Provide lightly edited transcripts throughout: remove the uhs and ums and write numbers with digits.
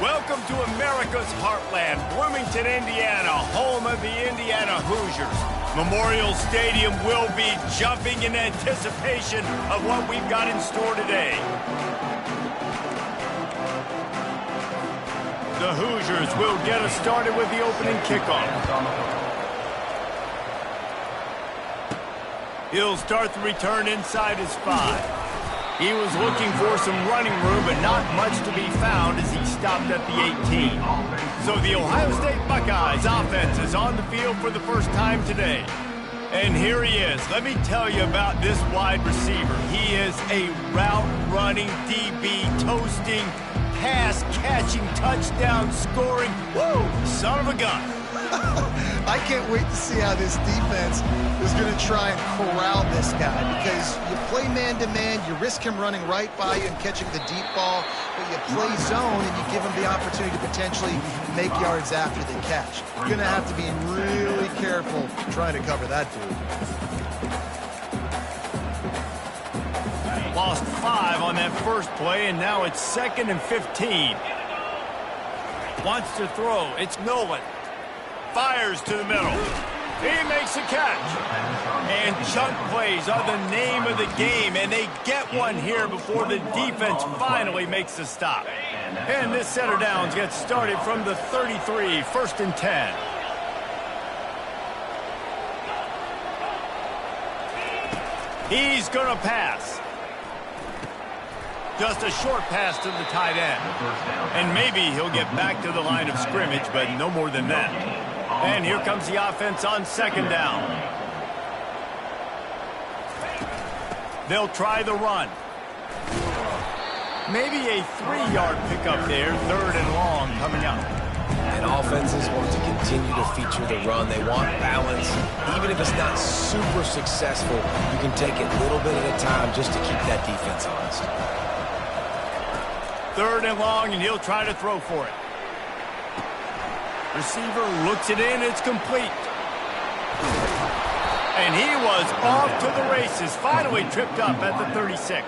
Welcome to America's heartland, Bloomington, Indiana, home of the Indiana Hoosiers. Memorial Stadium will be jumping in anticipation of what we've got in store today. The Hoosiers will get us started with the opening kickoff. He'll start the return inside his 5. He was looking for some running room, but not much to be found as he stopped at the 18. So the Ohio State Buckeyes offense is on the field for the first time today. And here he is. Let me tell you about this wide receiver. He is a route-running, DB, toasting, pass-catching, touchdown-scoring, woo, son of a gun. I can't wait to see how this defense is going to try and corral this guy, because you play man-to-man, you risk him running right by you and catching the deep ball, but you play zone and you give him the opportunity to potentially make yards after the catch. You're going to have to be really careful trying to cover that dude. Lost 5 on that first play, and now it's 2nd and 15. Wants to throw. It's Nolan. Fires to the middle. He makes a catch. And chunk plays are the name of the game, and they get one here before the defense finally makes a stop. And this setter downs gets started from the 33, 1st and 10. He's going to pass. Just a short pass to the tight end. And maybe he'll get back to the line of scrimmage, but no more than that. And here comes the offense on 2nd down. They'll try the run. Maybe a 3-yard pickup there, 3rd and long coming up. And offenses want to continue to feature the run. They want balance. Even if it's not super successful, you can take it little bit at a time just to keep that defense honest. 3rd and long, and he'll try to throw for it. Receiver looks it in, it's complete. And he was off to the races, finally tripped up at the 36.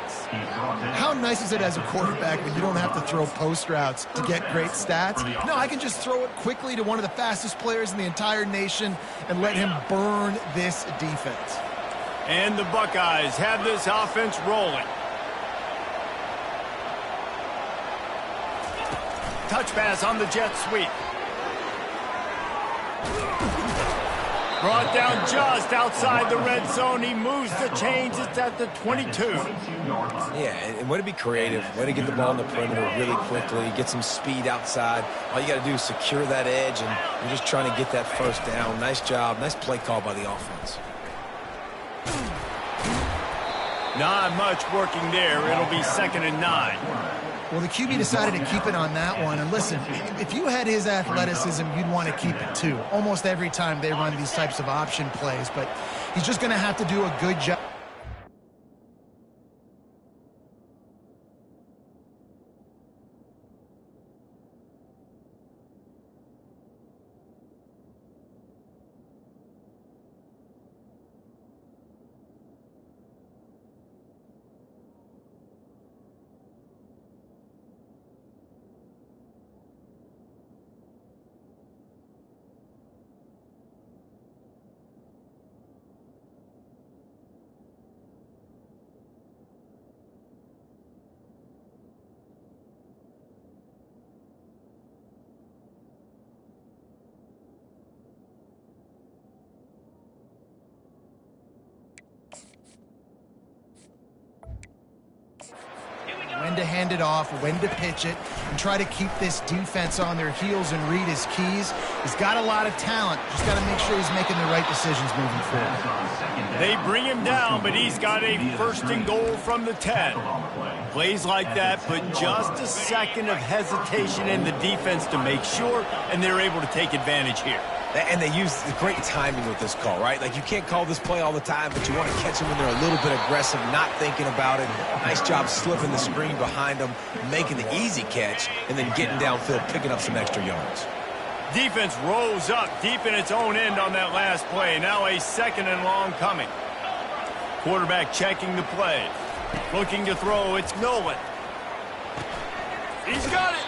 How nice is it as a quarterback when you don't have to throw post routes to get great stats? No, I can just throw it quickly to one of the fastest players in the entire nation and let him burn this defense. And the Buckeyes have this offense rolling. Touch pass on the jet sweep. Brought down just outside the red zone. He moves the chains. It's at the 22. Yeah, and way to be creative. Way to get the ball in the perimeter really quickly. Get some speed outside. All you got to do is secure that edge, and you're just trying to get that first down. Nice job. Nice play call by the offense. Not much working there. It'll be 2nd and 9. Well, the QB decided to keep it on that one. And listen, if you had his athleticism, you'd want to keep it too. Almost every time they run these types of option plays. But he's just going to have to do a good job. When to hand it off, when to pitch it, and try to keep this defense on their heels and read his keys. He's got a lot of talent. Just got to make sure he's making the right decisions moving forward. They bring him down, but he's got a 1st and goal from the 10. Plays like that put just a second of hesitation in the defense to make sure, and they're able to take advantage here. And they use the great timing with this call, right? Like, you can't call this play all the time, but you want to catch them when they're a little bit aggressive, not thinking about it. Nice job slipping the screen behind them, making the easy catch, and then getting downfield, picking up some extra yards. Defense rose up deep in its own end on that last play. Now a 2nd and long coming. Quarterback checking the play. Looking to throw, it's Nolan. He's got it.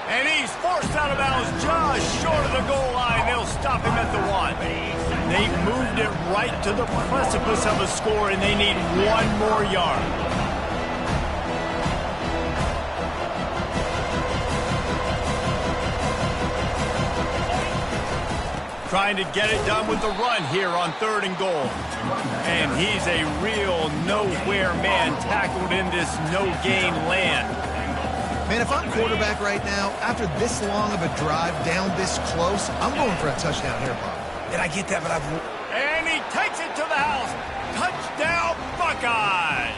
And he's forced out of bounds just short of the goal line. They'll stop him at the 1. They've moved it right to the precipice of a score, and they need 1 more yard. Trying to get it done with the run here on 3rd and goal. And he's a real nowhere man tackled in this no-gain land. Man, if I'm quarterback right now, after this long of a drive down this close, I'm going for a touchdown here, Bob. And I get that, but And he takes it to the house. Touchdown, Buckeyes!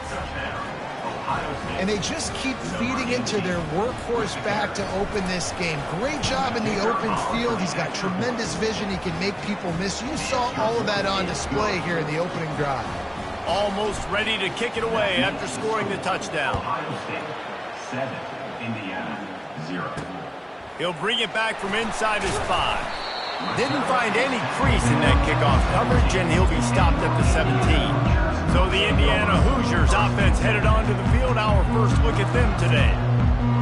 And they just keep feeding it to their workhorse back to open this game. Great job in the open field. He's got tremendous vision. He can make people miss. You saw all of that on display here in the opening drive. Almost ready to kick it away after scoring the touchdown. Ohio State 7, Indiana 0. He'll bring it back from inside his 5. Didn't find any crease in that kickoff coverage, and he'll be stopped at the 17. So the Indiana Hoosiers offense headed onto the field. Our first look at them today.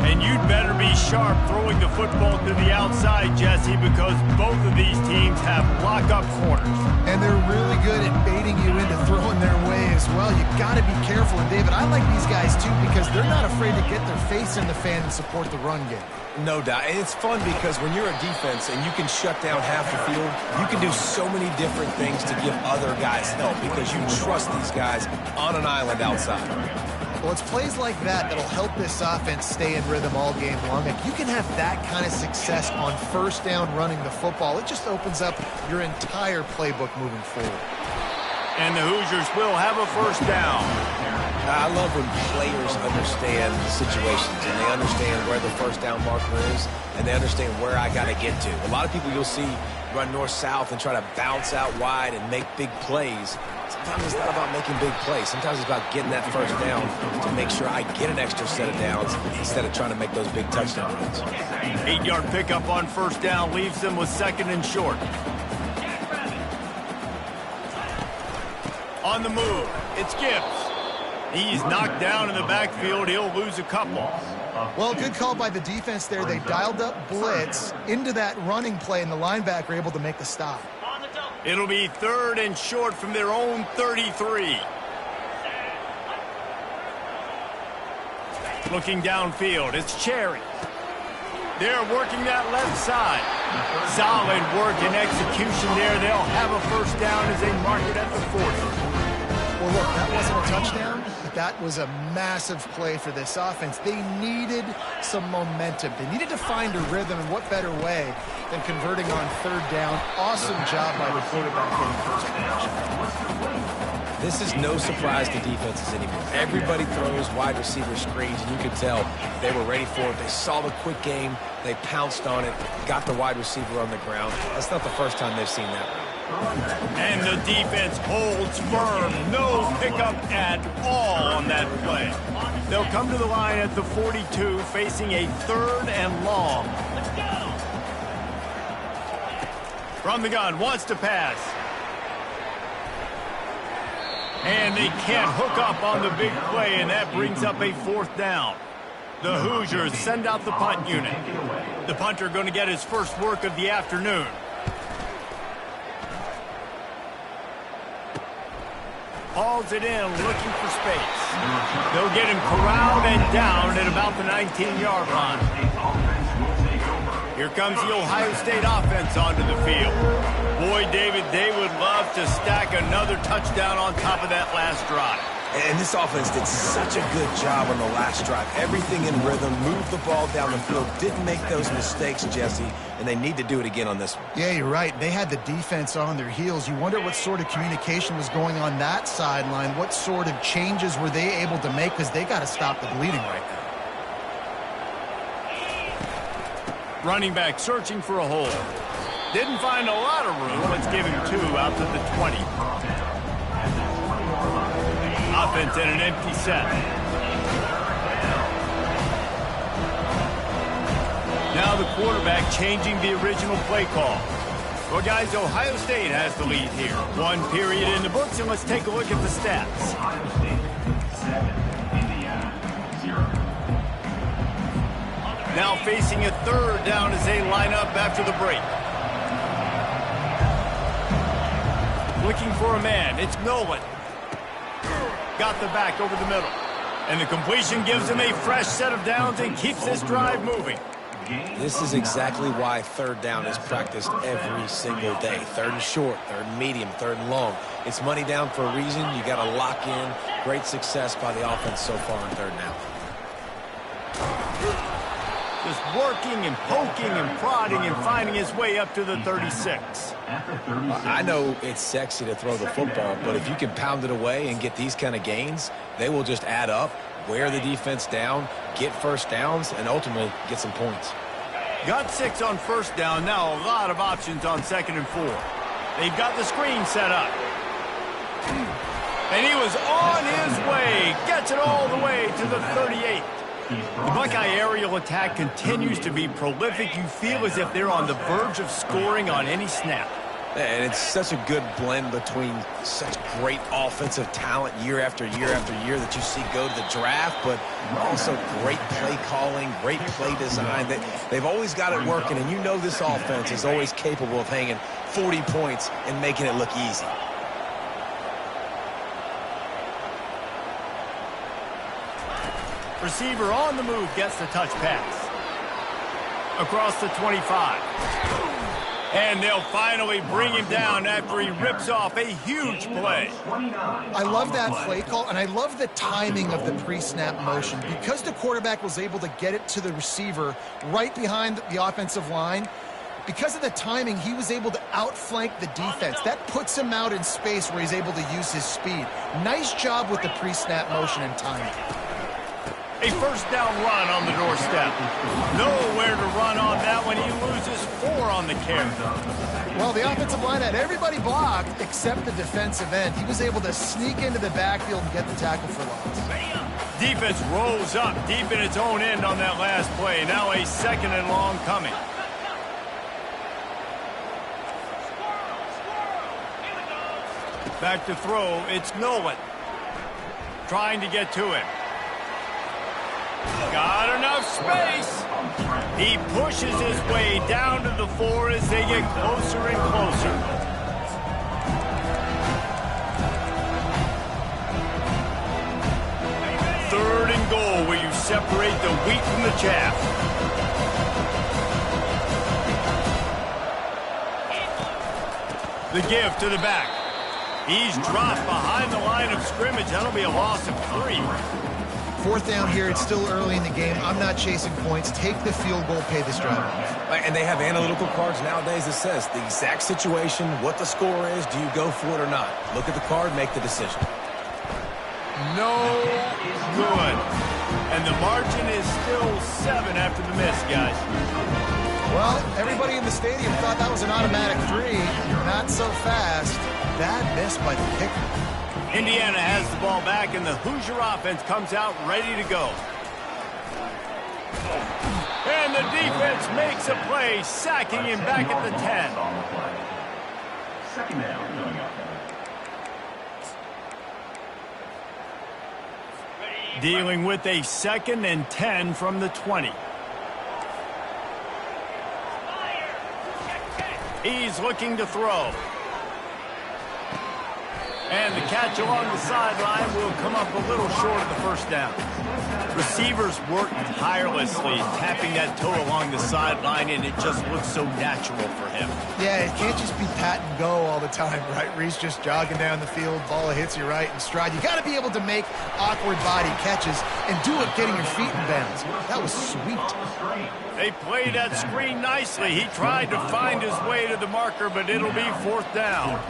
And you'd better be sharp throwing the football to the outside, Jesse, because both of these teams have lock-up corners. And they're really good at baiting you into throwing their way as well. You got to be careful. And, David, I like these guys, too, because they're not afraid to get their face in the fan and support the run game. no doubt. And it's fun because when you're a defense and you can shut down half the field, you can do so many different things to give other guys help because you trust these guys on an island outside. Well, it's plays like that that'll help this offense stay in rhythm all game long. If you can have that kind of success on 1st down running the football, it just opens up your entire playbook moving forward. And the Hoosiers will have a 1st down. I love when players understand situations and they understand where the 1st down marker is and they understand where I got to get to. A lot of people you'll see run north-south and try to bounce out wide and make big plays. Sometimes it's not about making big plays. Sometimes it's about getting that 1st down to make sure I get an extra set of downs instead of trying to make those big touchdown runs. 8-yard pickup on 1st down leaves them with 2nd and short. On the move, it's Gibbs. He's knocked down in the backfield. He'll lose a couple. Well, good call by the defense there. They dialed up blitz into that running play, and the linebacker able to make the stop. It'll be 3rd and short from their own 33. Looking downfield, it's Cherry. They're working that left side. Solid work and execution there. They'll have a 1st down as they mark it at the 40. Well, look, that wasn't a touchdown, but that was a massive play for this offense. They needed some momentum. They needed to find a rhythm, and what better way than converting on 3rd down. Awesome job by the quarterback getting first connection. This is no surprise to defenses anymore. Everybody throws wide receiver screens, and you can tell they were ready for it. They saw the quick game. They pounced on it, got the wide receiver on the ground. That's not the first time they've seen that. And the defense holds firm. No pickup at all on that play. They'll come to the line at the 42, facing a 3rd and long. From the gun, wants to pass. And they can't hook up on the big play, and that brings up a 4th down. The Hoosiers send out the punt unit. The punter going to get his first work of the afternoon. Hauls it in, looking for space. They'll get him corralled and down at about the 19-yard line. Here comes the Ohio State offense onto the field. Boy, David, they would love to stack another touchdown on top of that last drive. And this offense did such a good job on the last drive. Everything in rhythm, moved the ball down the field, didn't make those mistakes, Jesse, and they need to do it again on this one. Yeah, you're right. They had the defense on their heels. You wonder what sort of communication was going on that sideline. What sort of changes were they able to make, because they got to stop the bleeding right now. Running back searching for a hole. Didn't find a lot of room. Let's give him 2 out to the 20. Offense in an empty set. Now the quarterback changing the original play call. Well, guys, Ohio State has the lead here. 1 period in the books, and let's take a look at the stats. Ohio State 7, Indiana 0. Now facing a third down as they line up after the break. Looking for a man. It's Nolan. Got the back over the middle. And the completion gives him a fresh set of downs and keeps this drive moving. This is exactly why third down is practiced every single day. Third and short, third and medium, third and long. It's money down for a reason. You got to lock in. Great success by the offense so far on third down. Just working and poking and prodding and finding his way up to the 36. I know it's sexy to throw the football, but if you can pound it away and get these kind of gains, they will just add up, wear the defense down, get first downs, and ultimately get some points. Got 6 on first down. Now a lot of options on 2nd and 4. They've got the screen set up. And he was on his way. Gets it all the way to the 38. The Buckeye aerial attack continues to be prolific. You feel as if they're on the verge of scoring on any snap. And it's such a good blend between such great offensive talent year after year after year that you see go to the draft, but also great play calling, great play design. They've always got it working, and you know this offense is always capable of hanging 40 points and making it look easy. Receiver on the move gets the touch pass. Across the 25. And they'll finally bring him down after he rips off a huge play. I love that play call, and I love the timing of the pre-snap motion. Because the quarterback was able to get it to the receiver right behind the offensive line, because of the timing, he was able to outflank the defense. That puts him out in space where he's able to use his speed. Nice job with the pre-snap motion and timing. A first down run on the doorstep. Nowhere to run on that one. He loses 4 on the carry. Well, the offensive line had everybody blocked except the defensive end. He was able to sneak into the backfield and get the tackle for loss. Defense rolls up deep in its own end on that last play. Now a 2nd and long coming. Back to throw. It's Nolan. Trying to get to him. Got enough space. He pushes his way down to the 4 as they get closer and closer. Third and goal where you separate the wheat from the chaff. The give to the back. He's dropped behind the line of scrimmage. That'll be a loss of 3. 4th down here. It's still early in the game. I'm not chasing points. Take the field goal, pay this drive off. And they have analytical cards nowadays that says the exact situation, what the score is, do you go for it or not? Look at the card, make the decision. No good. And the margin is still 7 after the miss, guys. Well, everybody in the stadium thought that was an automatic 3. Not so fast. Bad miss by the kicker. Indiana has the ball back, and the Hoosier offense comes out ready to go. And the defense makes a play, sacking him back at the 10. 2nd down coming up. Dealing with a 2nd and 10 from the 20. He's looking to throw. And the catch along the sideline will come up a little short of the first down. Receivers work tirelessly, tapping that toe along the sideline, and it just looks so natural for him. Yeah, it can't just be pat and go all the time, right? Reese just jogging down the field, ball hits you right in stride. You got to be able to make awkward body catches and do it getting your feet in bounds. That was sweet. They played that screen nicely. He tried to find his way to the marker, but it'll be 4th down.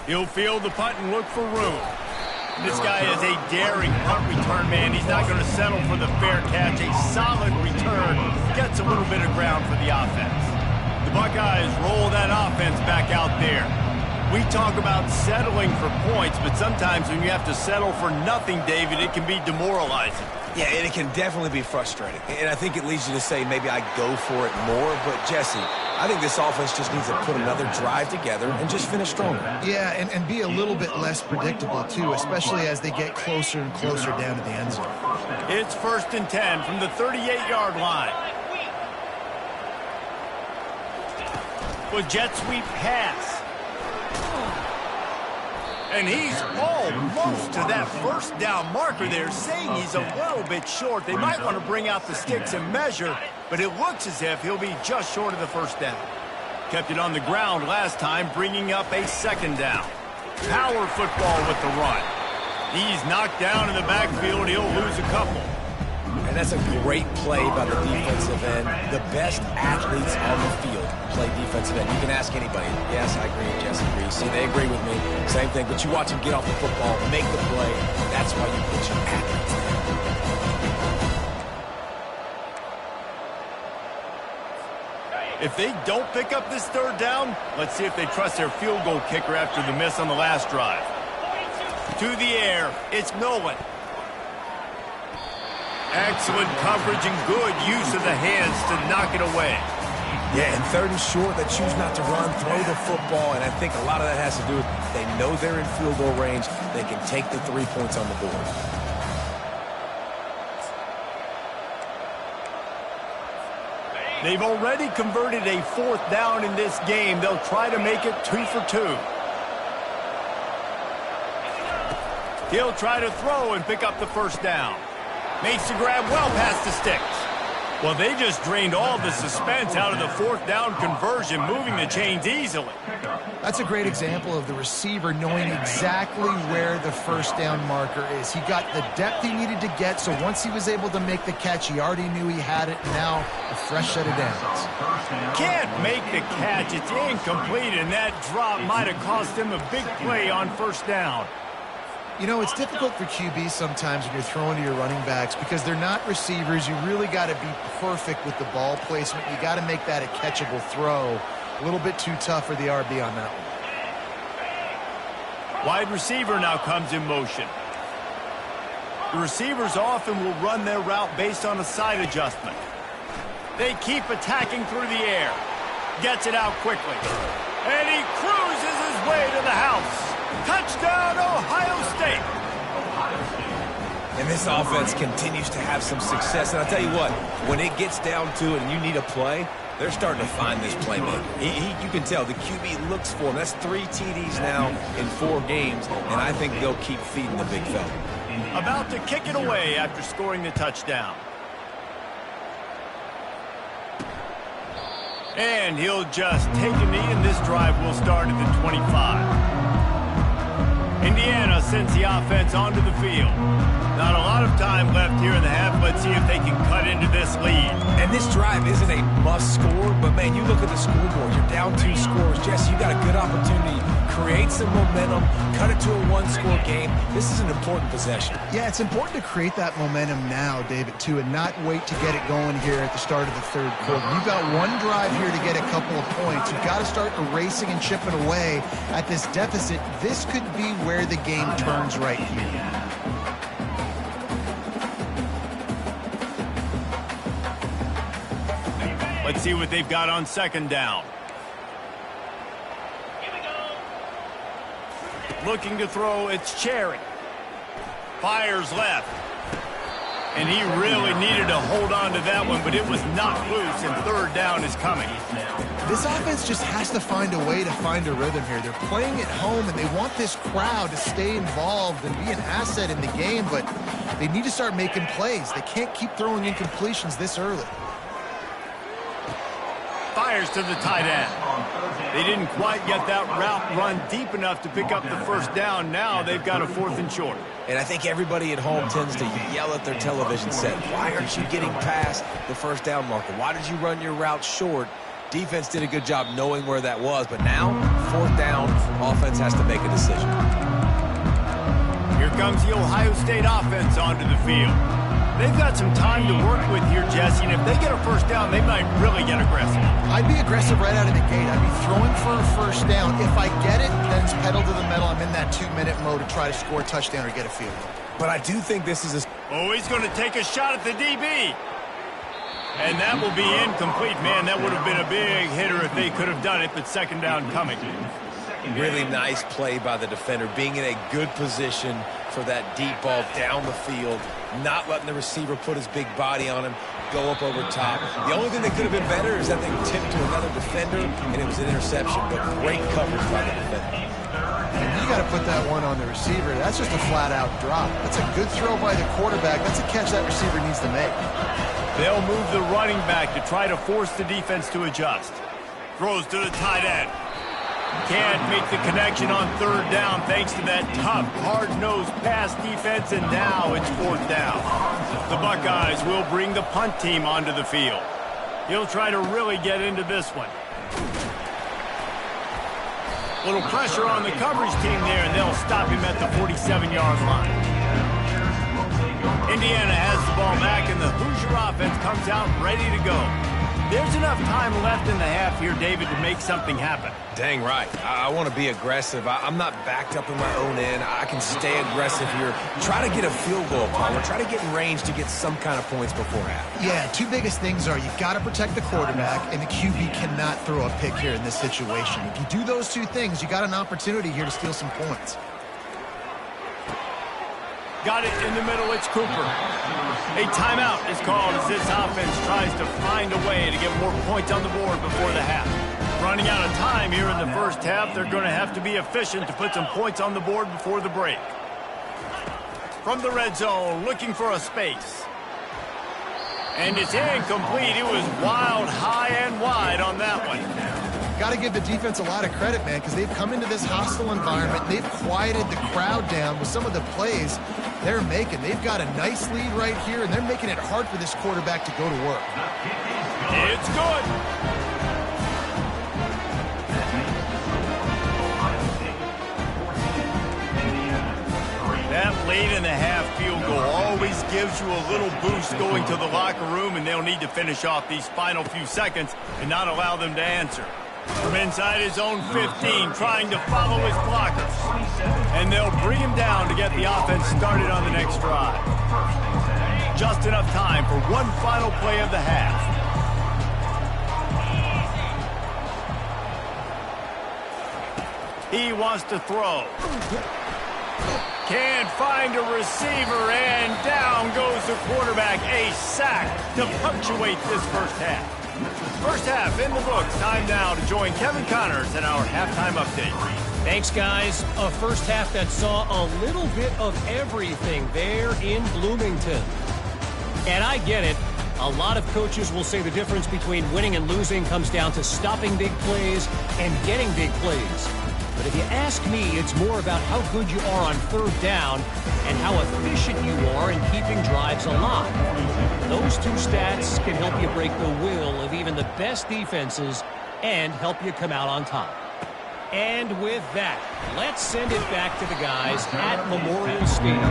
He'll field the punt and look for room. This guy is a daring punt return man. He's not going to settle for the fair catch. A solid return gets a little bit of ground for the offense. The Buckeyes roll that offense back out there. We talk about settling for points, but sometimes when you have to settle for nothing, David, it can be demoralizing. Yeah, and it can definitely be frustrating. And I think it leads you to say maybe I go for it more. But, Jesse, I think this offense just needs to put another drive together and just finish stronger. Yeah, and be a little bit less predictable, too, especially as they get closer and closer down to the end zone. It's 1st and 10 from the 38-yard line. With jet sweep pass. And he's almost to that first down marker there, saying he's a little bit short. They might want to bring out the sticks and measure, but it looks as if he'll be just short of the first down. Kept it on the ground last time, bringing up a 2nd down. Power football with the run. He's knocked down in the backfield. He'll lose a couple. And that's a great play by the defensive end. The best athletes on the field play defensive end. You can ask anybody. Yes, I agree. Jesse agrees. See, they agree with me. Same thing. But you watch them get off the football, make the play. That's why you put your athletes there. If they don't pick up this 3rd down, let's see if they trust their field goal kicker after the miss on the last drive. To the air, it's Nolan. Excellent coverage and good use of the hands to knock it away. Yeah, and 3rd and short, they choose not to run, throw the football, and I think a lot of that has to do with they know they're in field goal range. They can take the 3 points on the board. They've already converted a 4th down in this game. They'll try to make it 2 for 2. He'll try to throw and pick up the 1st down. Makes the grab well past the sticks. Well, they just drained all the suspense out of the 4th down conversion, moving the chains easily. That's a great example of the receiver knowing exactly where the 1st down marker is. He got the depth he needed to get, so once he was able to make the catch, he already knew he had it. Now, a fresh set of downs. Can't make the catch. It's incomplete, and that drop might have cost him a big play on 1st down. You know, it's difficult for QBs sometimes when you're throwing to your running backs because they're not receivers. You really got to be perfect with the ball placement. You got to make that a catchable throw. A little bit too tough for the RB on that one. Wide receiver now comes in motion. The receivers often will run their route based on a side adjustment. They keep attacking through the air. Gets it out quickly. And he cruises his way to the house. Touchdown, Ohio State. And this offense continues to have some success. And I'll tell you what, when it gets down to it and you need a play, they're starting to find this playmaker. You can tell the QB looks for him. That's 3 TDs now in 4 games, and I think they'll keep feeding the big fella. About to kick it away after scoring the touchdown. And he'll just take a knee, and this drive will start at the 25. Indiana sends the offense onto the field. Not a lot of time left here in the half. Let's see if they can cut into this lead. And this drive isn't a must score, but, man, you look at the scoreboard. You're down 2 scores. Jesse, you got a good opportunity. Create some momentum. Cut it to a 1-score game. This is an important possession. Yeah, it's important to create that momentum now, David, too, and not wait to get it going here at the start of the 3rd quarter. You've got one drive here to get a couple of points. You've got to start erasing and chipping away at this deficit. This could be where the game turns right here. Let's see what they've got on 2nd down. Looking to throw, it's Cherry. Fires left. And he really needed to hold on to that one, but it was knocked loose, and 3rd down is coming. This offense just has to find a way to find a rhythm here. They're playing at home, and they want this crowd to stay involved and be an asset in the game, but they need to start making plays. They can't keep throwing incompletions this early. Fires to the tight end. They didn't quite get that route run deep enough to pick up the 1st down. Now they've got a 4th and short. And I think everybody at home tends to yell at their television set. Why aren't you getting past the 1st down marker? Why did you run your route short? Defense did a good job knowing where that was. But now, 4th down, offense has to make a decision. Here comes the Ohio State offense onto the field. They've got some time to work with here, Jesse, and if they get a first down, they might really get aggressive. I'd be aggressive right out of the gate. I'd be throwing for a first down. If I get it, then it's pedal to the metal. I'm in that 2-minute mode to try to score a touchdown or get a field goal. But I do think this is a... Oh, he's going to take a shot at the DB. And that will be incomplete. Man, that would have been a big hitter if they could have done it, but second down coming. Really nice play by the defender, being in a good position for that deep ball down the field, not letting the receiver put his big body on him, go up over top. The only thing that could have been better is that they tipped to another defender, and it was an interception, but great coverage by the defender. And you got to put that one on the receiver. That's just a flat-out drop. That's a good throw by the quarterback. That's a catch that receiver needs to make. They'll move the running back to try to force the defense to adjust. Throws to the tight end. Can't make the connection on third down thanks to that tough, hard-nosed pass defense, and now it's fourth down. The Buckeyes will bring the punt team onto the field. He'll try to really get into this one. Little pressure on the coverage team there, and they'll stop him at the 47-yard line. Indiana has the ball back, and the Hoosier offense comes out ready to go. There's enough time left in the half here, David, to make something happen. Dang right. I want to be aggressive. I'm not backed up in my own end. I can stay aggressive here. Try to get a field goal, Palmer. Try to get in range to get some kind of points before half. Yeah, two biggest things are you've got to protect the quarterback, and the QB cannot throw a pick here in this situation. If you do those two things, you got an opportunity here to steal some points. Got it in the middle, it's Cooper. A timeout is called as this offense tries to find a way to get more points on the board before the half. Running out of time here in the first half, they're going to have to be efficient to put some points on the board before the break. From the red zone, looking for a space. And it's incomplete. It was wild, high and wide on that one. Got to give the defense a lot of credit, man, because they've come into this hostile environment. They've quieted the crowd down with some of the plays they're making. They've got a nice lead right here, and they're making it hard for this quarterback to go to work. It's good. That late in the half field goal always gives you a little boost going to the locker room, and they'll need to finish off these final few seconds and not allow them to answer. From inside his own 15, trying to follow his blockers. And they'll bring him down to get the offense started on the next drive. Just enough time for one final play of the half. He wants to throw. Can't find a receiver, and down goes the quarterback. A sack to punctuate this first half. First half in the books. Time now to join Kevin Connors in our halftime update. Thanks, guys. A first half that saw a little bit of everything there in Bloomington. And I get it. A lot of coaches will say the difference between winning and losing comes down to stopping big plays and getting big plays. But if you ask me, it's more about how good you are on third down and how efficient you are in keeping drives alive. Those two stats can help you break the will of even the best defenses and help you come out on top. And with that, let's send it back to the guys at Memorial Stadium.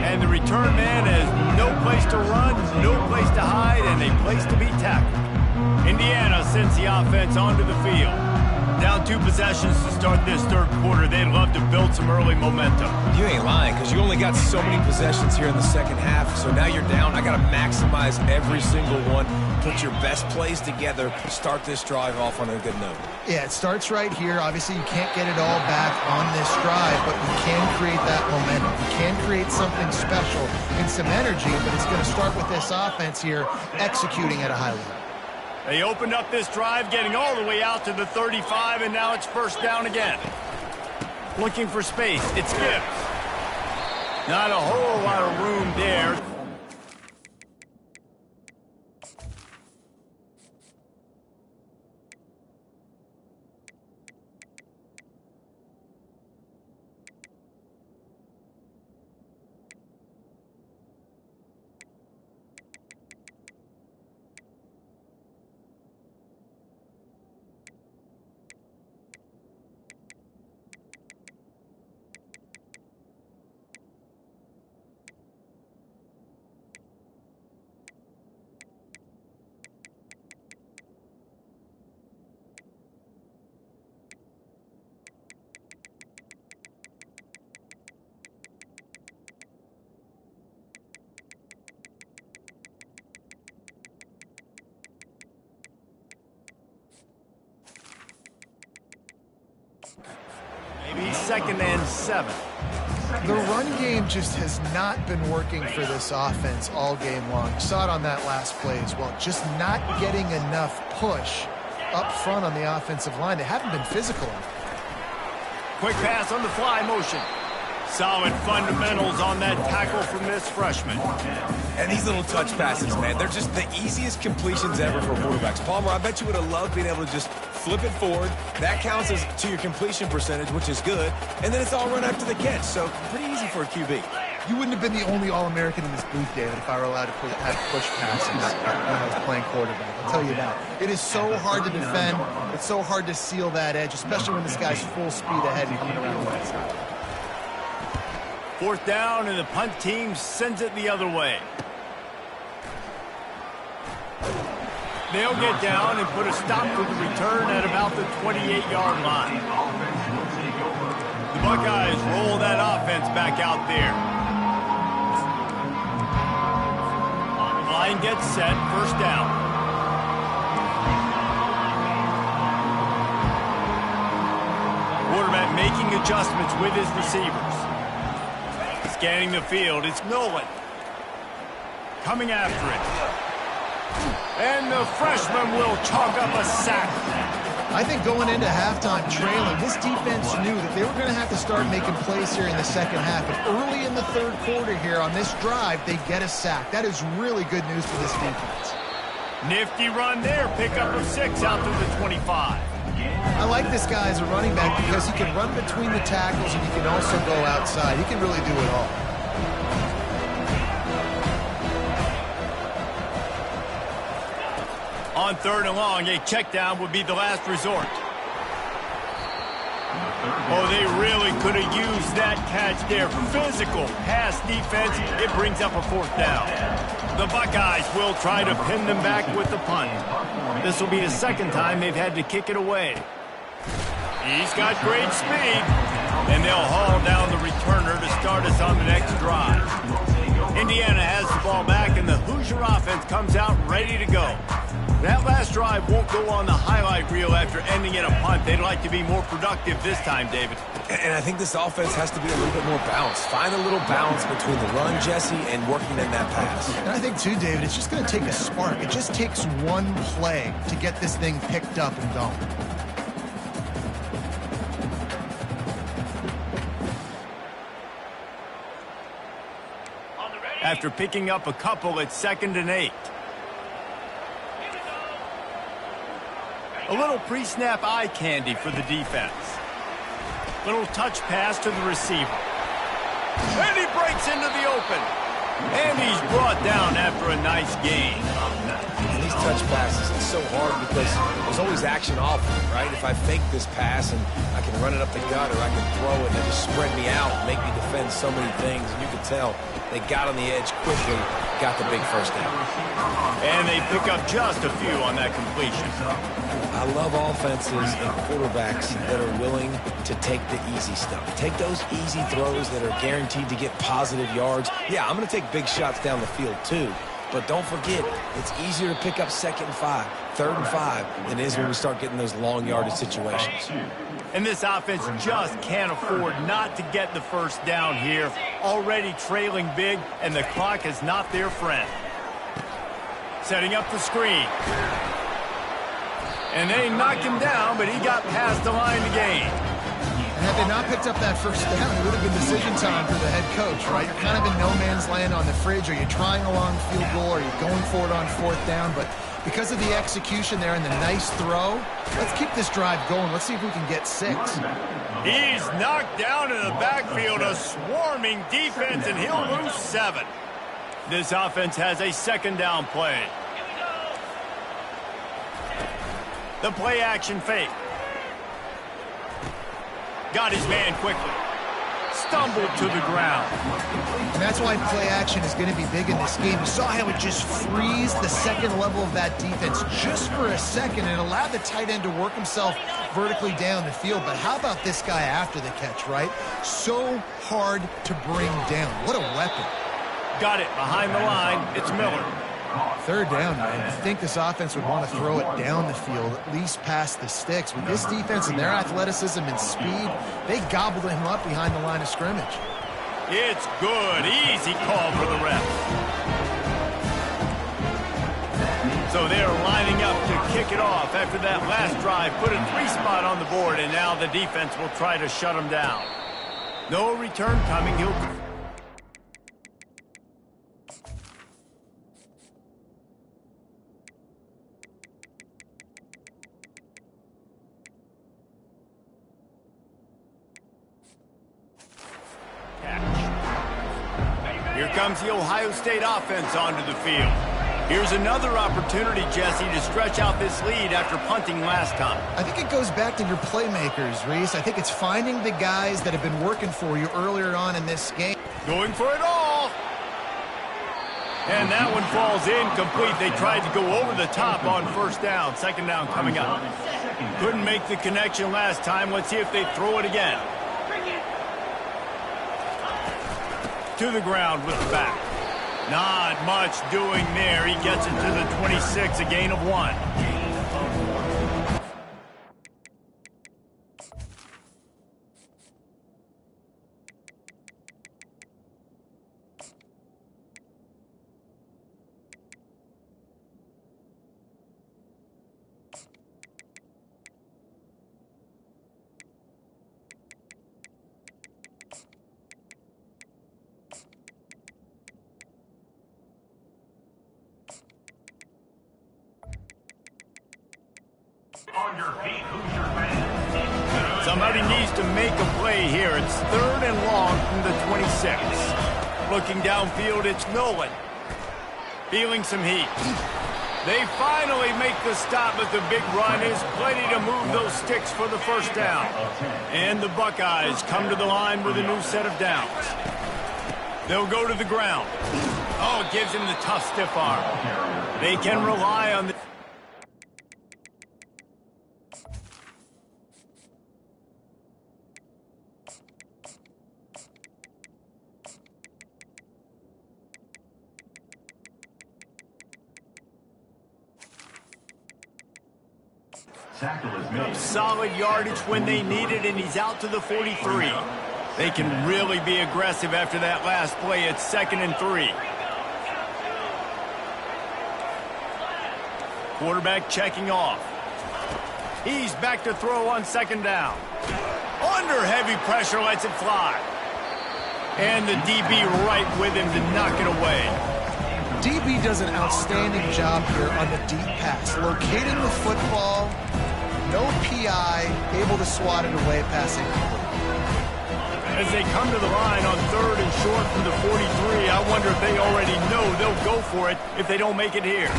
And the return man has no place to run, no place to hide, and a place to be tackled. Indiana sends the offense onto the field. Down 2 possessions to start this third quarter. They'd love to build some early momentum. You ain't lying, because you only got so many possessions here in the second half, so now you're down. I got to maximize every single one, put your best plays together, start this drive off on a good note. Yeah, it starts right here. Obviously, you can't get it all back on this drive, but you can create that momentum. You can create something special and some energy, but it's going to start with this offense here executing at a high level. They opened up this drive, getting all the way out to the 35, and now it's first down again. Looking for space. It's Gibbs. Not a whole lot of room there. 2nd and 7. The run game just has not been working for this offense all game long. You saw it on that last play as well. Just not getting enough push up front on the offensive line. They haven't been physical. Quick pass on the fly motion. Solid fundamentals on that tackle from this freshman. And these little touch passes, man, they're just the easiest completions ever for quarterbacks. Palmer, I bet you would have loved being able to just flip it forward. That counts as to your completion percentage, which is good. And then it's all run after the catch, so pretty easy for a QB. You wouldn't have been the only All-American in this booth, David, if I were allowed to have push passes when I was playing quarterback. I'll tell you that. It is so hard to defend. It's so hard to seal that edge, especially when this guy's full speed ahead and coming around the right side. 4th down, and the punt team sends it the other way. They'll get down and put a stop to the return at about the 28-yard line. The Buckeyes roll that offense back out there. Line gets set, 1st down. Quarterback making adjustments with his receivers. Scanning the field, it's Nolan. Coming after it. And the freshman will chalk up a sack. I think going into halftime trailing, this defense knew that they were going to have to start making plays here in the second half. But early in the 3rd quarter here on this drive, they get a sack. That is really good news for this defense. Nifty run there. Pickup of 6 out to the 25. I like this guy as a running back because he can run between the tackles and he can also go outside. He can really do it all. On 3rd and long, a check down would be the last resort. Oh, they really could have used that catch there. Physical pass defense. It brings up a 4th down. The Buckeyes will try to pin them back with the punt. This will be the 2nd time they've had to kick it away. He's got great speed. And they'll haul down the returner to start us on the next drive. Indiana has the ball back, and the Hoosier offense comes out ready to go. That last drive won't go on the highlight reel after ending in a punt. They'd like to be more productive this time, David. And I think this offense has to be a little bit more balanced. Find a little balance between the run, Jesse, and working in that pass. And I think, too, David, it's just going to take a spark. It just takes one play to get this thing picked up and going. After picking up a couple, it's 2nd and 8. A little pre-snap eye candy for the defense. Little touch pass to the receiver. And he breaks into the open. And he's brought down after a nice gain. These touch passes, it's so hard because there's always action off them, right? If I fake this pass and I can run it up the gut or I can throw it and it just spread me out and make me defend so many things. And you can tell they got on the edge quickly, got the big 1st down. And they pick up just a few on that completion. I love offenses and quarterbacks that are willing to take the easy stuff. Take those easy throws that are guaranteed to get positive yards. Yeah, I'm going to take big shots down the field too. But don't forget, it's easier to pick up 2nd and 5, 3rd and 5 than it is when we start getting those long yardage situations. And this offense just can't afford not to get the 1st down here. Already trailing big, and the clock is not their friend. Setting up the screen. And they knocked him down, but he got past the line to gain. And had they not picked up that 1st down, it would have been decision time for the head coach, right? You're kind of in no man's land on the fridge. Are you trying a long field goal? Are you going for it on 4th down? But because of the execution there and the nice throw, let's keep this drive going. Let's see if we can get 6. He's knocked down in the backfield, a swarming defense, and he'll lose 7. This offense has a 2nd down play. The play action fake. Got his man quickly. Stumbled to the ground. And that's why play action is going to be big in this game. You saw how it just frees the 2nd level of that defense just for a second and allowed the tight end to work himself vertically down the field. But how about this guy after the catch, right? So hard to bring down. What a weapon. Got it behind the line. It's Miller. Third down, man. You think this offense would want to throw it down the field, at least past the sticks. With this defense and their athleticism and speed, they gobbled him up behind the line of scrimmage. It's good. Easy call for the ref. So they're lining up to kick it off after that last drive. Put a 3-spot on the board, and now the defense will try to shut them down. No return coming. He'll... Here comes the Ohio State offense onto the field. Here's another opportunity, Jesse, to stretch out this lead after punting last time. I think it goes back to your playmakers, Reese. I think it's finding the guys that have been working for you earlier on in this game. Going for it all. And that one falls incomplete. They tried to go over the top on first down. Second down coming up. Couldn't make the connection last time. Let's see if they throw it again. To the ground with the back. Not much doing there. He gets it to the 26, a gain of 1. On your feet, Hoosier fans. Somebody needs to make a play here. It's 3rd and long from the 26. Looking downfield, it's Nolan. Feeling some heat. They finally make the stop, but the big run is plenty to move those sticks for the first down. And the Buckeyes come to the line with a new set of downs. They'll go to the ground. Oh, it gives him the tough stiff arm. They can rely on the... Solid yardage when they need it, and he's out to the 43. They can really be aggressive after that last play. It's 2nd and 3. Quarterback checking off. He's back to throw on 2nd down. Under heavy pressure, lets it fly. And the DB right with him to knock it away. DB does an outstanding job here on the deep pass. Locating the football, no PI, able to swat it away, passing. As they come to the line on 3rd and short from the 43, I wonder if they already know they'll go for it if they don't make it here.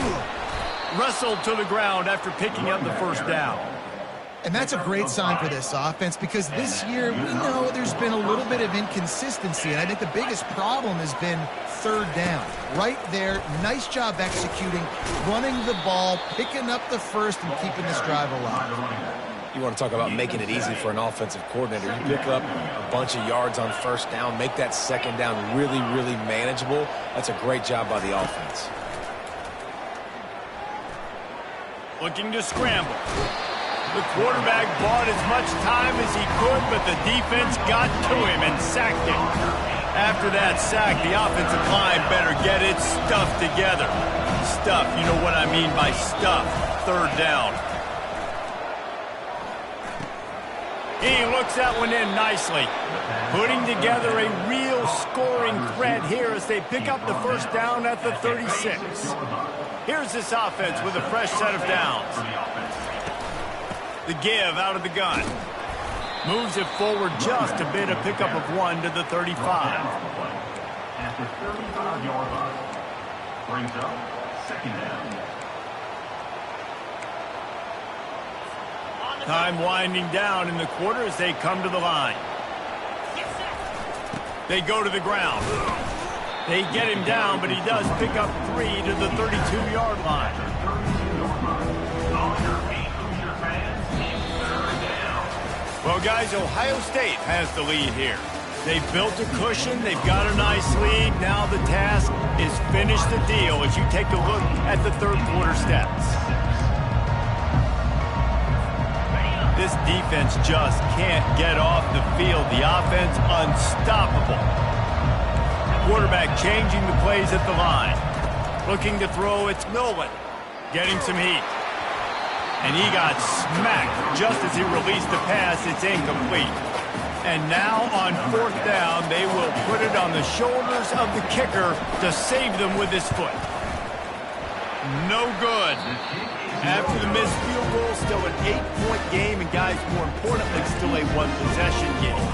Wrestled to the ground after picking up the first down. And that's a great sign for this offense, because this year we know there's been a little bit of inconsistency, and I think the biggest problem has been 3rd down. Right there, nice job executing, running the ball, picking up the first, and keeping this drive alive. You want to talk about making it easy for an offensive coordinator. You pick up a bunch of yards on first down, make that 2nd down really, really manageable. That's a great job by the offense. Looking to scramble. The quarterback bought as much time as he could, but the defense got to him and sacked him. After that sack, the offensive line better get its stuff together. Stuff, you know what I mean by stuff. 3rd down. He looks that one in nicely. Putting together a real scoring threat here as they pick up the first down at the 36. Here's this offense with a fresh set of downs. The give out of the gun. Moves it forward just a bit, a pickup of 1 to the 35. At the 35-yard line. Brings up 2nd down. Time winding down in the quarter as they come to the line. They go to the ground. They get him down, but he does pick up 3 to the 32-yard line. Well, guys, Ohio State has the lead here. They've built a cushion. They've got a nice lead. Now the task, is finish the deal as you take a look at the third quarter stats. This defense just can't get off the field. The offense unstoppable. Quarterback changing the plays at the line. Looking to throw, it's Nolan. Getting some heat. And he got smacked just as he released the pass. It's incomplete. And now on fourth down, they will put it on the shoulders of the kicker to save them with his foot. No good. After the missed field goal, still an 8-point game, and guys, more importantly, still a one-possession game.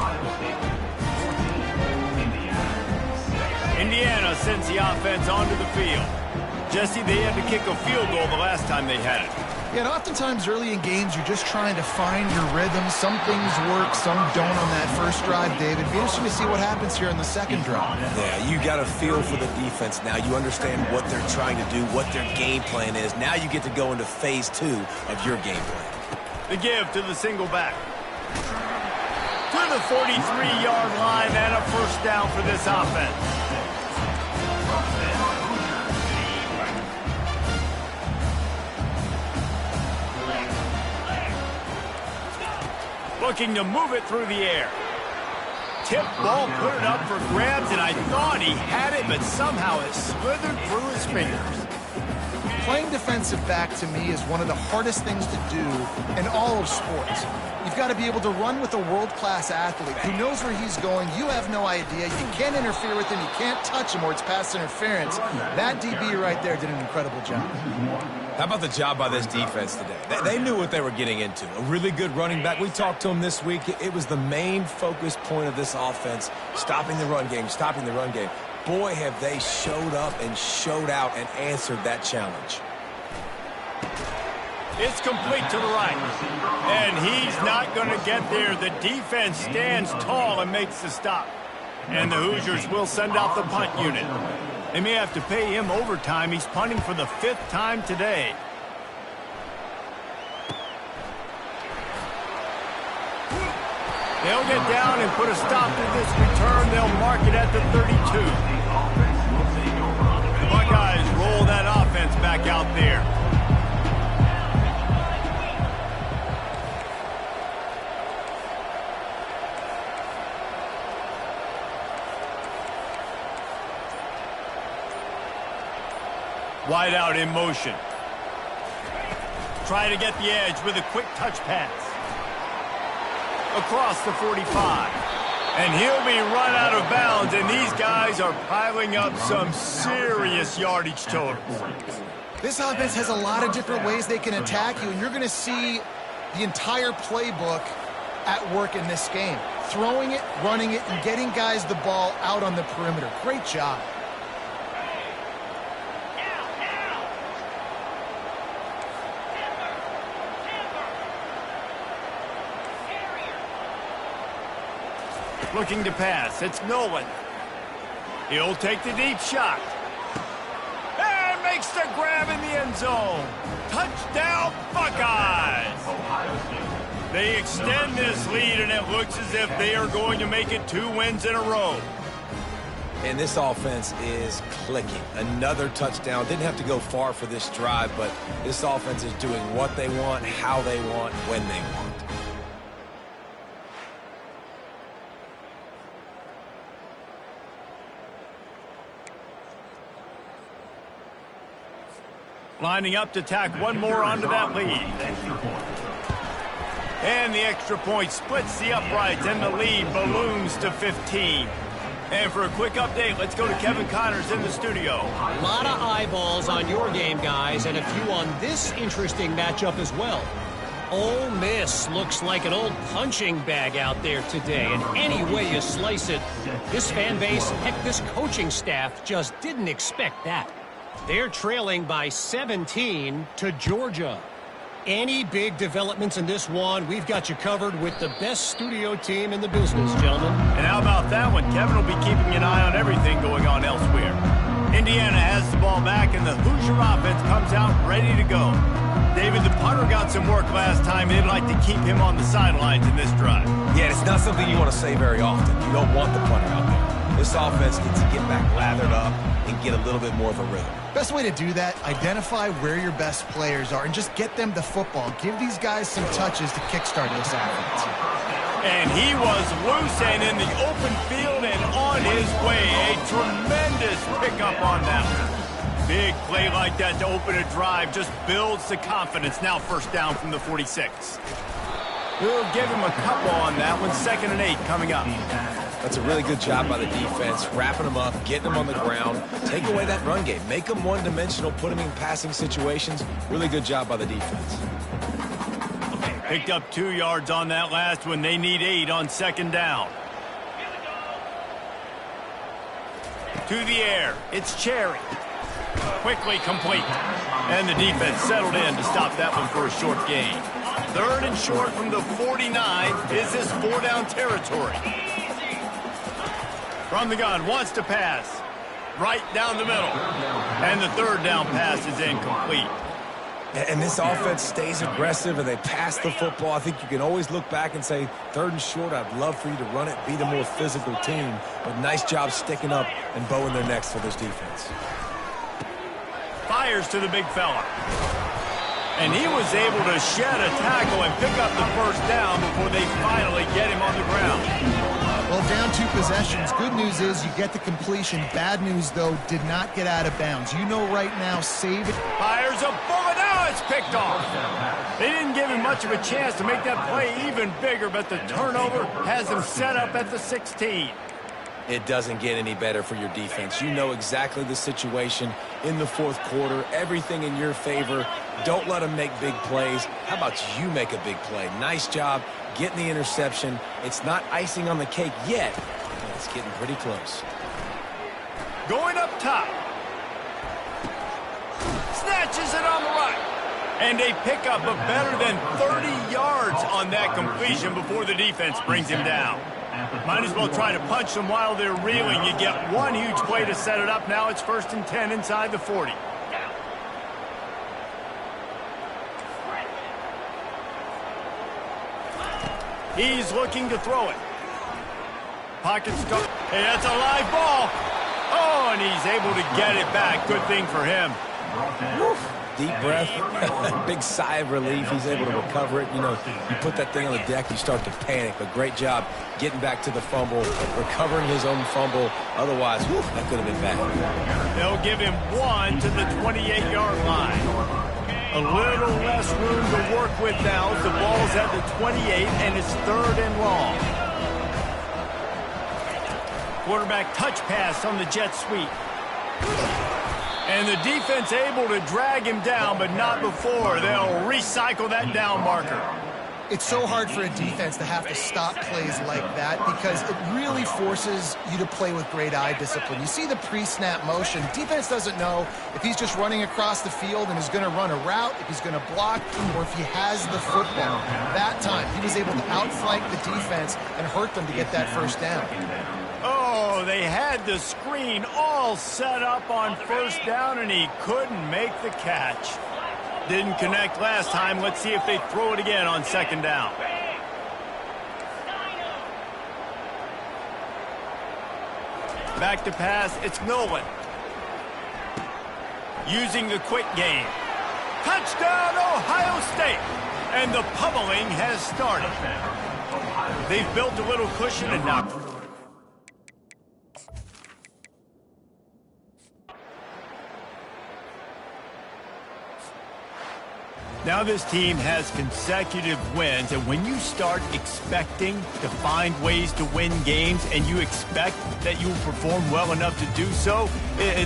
Indiana sends the offense onto the field. Jesse, they had to kick a field goal the last time they had it. Yeah, and oftentimes early in games, you're just trying to find your rhythm. Some things work, some don't on that first drive, David. It'd be interesting to see what happens here in the second drive. Yeah, you got a feel for the defense now. You understand what they're trying to do, what their game plan is. Now you get to go into phase 2 of your game plan. The give to the single back. To the 43-yard line and a first down for this offense. Looking to move it through the air. Tip ball, put it up for grabs, and I thought he had it, but somehow it slithered through his fingers. Playing defensive back, to me, is one of the hardest things to do in all of sports. You've got to be able to run with a world-class athlete who knows where he's going. You have no idea. You can't interfere with him. You can't touch him, or it's pass interference. That DB right there did an incredible job. How about the job by this defense today? They knew what they were getting into. A really good running back. We talked to him this week. It was the main focus point of this offense, stopping the run game, stopping the run game. Boy, have they showed up and showed out and answered that challenge. It's complete to the right. And he's not going to get there. The defense stands tall and makes the stop. And the Hoosiers will send out the punt unit. They may have to pay him overtime. He's punting for the 5th time today. They'll get down and put a stop to this return. They'll mark it at the 32. The Buckeyes roll that offense back out there. Wide out in motion. Try to get the edge with a quick touch pass. Across the 45. And he'll be run out of bounds, and these guys are piling up some serious yardage totals. This offense has a lot of different ways they can attack you, and you're going to see the entire playbook at work in this game. Throwing it, running it, and getting guys the ball out on the perimeter. Great job. Looking to pass. It's Nolan. He'll take the deep shot. And makes the grab in the end zone. Touchdown, Buckeyes! They extend this lead, and it looks as if they are going to make it 2 wins in a row. And this offense is clicking. Another touchdown. Didn't have to go far for this drive, but this offense is doing what they want, how they want, when they want. Lining up to tack one more onto that lead. And the extra point splits the uprights, and the lead balloons to 15. And for a quick update, let's go to Kevin Connors in the studio. A lot of eyeballs on your game, guys, and a few on this interesting matchup as well. Ole Miss looks like an old punching bag out there today, and any way you slice it, this fan base, heck, this coaching staff just didn't expect that. They're trailing by 17 to Georgia. Any big developments in this one, we've got you covered with the best studio team in the business, gentlemen. And how about that one? Kevin will be keeping an eye on everything going on elsewhere. Indiana has the ball back, and the Hoosier offense comes out ready to go. David, the punter got some work last time. They'd like to keep him on the sidelines in this drive. Yeah, it's not something you want to say very often. You don't want the punter out there. This offense needs to get back lathered up and get a little bit more of a rhythm. Best way to do that, identify where your best players are and just get them the football. Give these guys some touches to kickstart this offense. And he was loose and in the open field and on his way. A tremendous pickup on that one. Big play like that to open a drive just builds the confidence. Now first down from the 46. We'll give him a couple on that one. 2nd and 8 coming up. That's a really good job by the defense, wrapping them up, getting them on the ground. Take away that run game. Make them one-dimensional, put them in passing situations. Really good job by the defense. Picked up 2 yards on that last one. They need 8 on 2nd down. To the air. It's Cherry. Quickly complete. And the defense settled in to stop that one for a short gain. 3rd and short from the 49. Is this 4-down territory? From the gun, wants to pass. Right down the middle. And the 3rd down pass is incomplete. And this offense stays aggressive and they pass the football. I think you can always look back and say, 3rd and short, I'd love for you to run it, be the more physical team. But nice job sticking up and bowing their necks for this defense. Fires to the big fella. And he was able to shed a tackle and pick up the 1st down before they finally get him on the ground. Well, down 2 possessions. Good news is you get the completion. Bad news, though, did not get out of bounds. You know right now, save it. Fires a bullet. Now it's picked off. They didn't give him much of a chance to make that play even bigger, but the turnover has him set up at the 16. It doesn't get any better for your defense. You know exactly the situation in the 4th quarter. Everything in your favor. Don't let them make big plays. How about you make a big play? Nice job getting the interception. It's not icing on the cake yet, but it's getting pretty close. Going up top. Snatches it on the right. And a pickup of better than 30 yards on that completion before the defense brings him down. Might as well try to punch them while they're reeling. You get one huge play to set it up. Now it's 1st and 10 inside the 40. He's looking to throw it. Pocket stuck. Hey, that's a live ball. Oh, and he's able to get it back. Good thing for him. Deep breath, big sigh of relief. He's able to recover it. You know, you put that thing on the deck, you start to panic. But great job getting back to the fumble, recovering his own fumble. Otherwise, that could have been bad. They'll give him 1 to the 28-yard line. A little less room to work with now as the ball's at the 28 and it's 3rd and long. Quarterback touch pass on the jet sweep. And the defense able to drag him down, but not before. They'll recycle that down marker. It's so hard for a defense to have to stop plays like that because it really forces you to play with great eye discipline. You see the pre-snap motion. Defense doesn't know if he's just running across the field and is going to run a route, if he's going to block, or if he has the football. That time, he was able to outflank the defense and hurt them to get that 1st down. Oh, they had the screen all set up on 1st down, and he couldn't make the catch. Didn't connect last time. Let's see if they throw it again on 2nd down. Back to pass, it's Nolan. Using the quick game. Touchdown, Ohio State! And the pummeling has started. They've built a little cushion and knocked. Now this team has consecutive wins, and when you start expecting to find ways to win games and you expect that you will perform well enough to do so,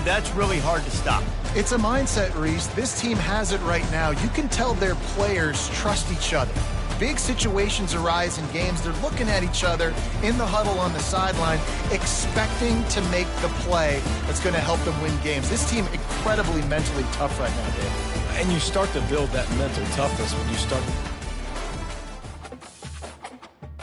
that's really hard to stop. It's a mindset, Reese. This team has it right now. You can tell their players trust each other. Big situations arise in games. They're looking at each other in the huddle on the sideline, expecting to make the play that's going to help them win games. This team incredibly mentally tough right now, Dave. And you start to build that mental toughness when you start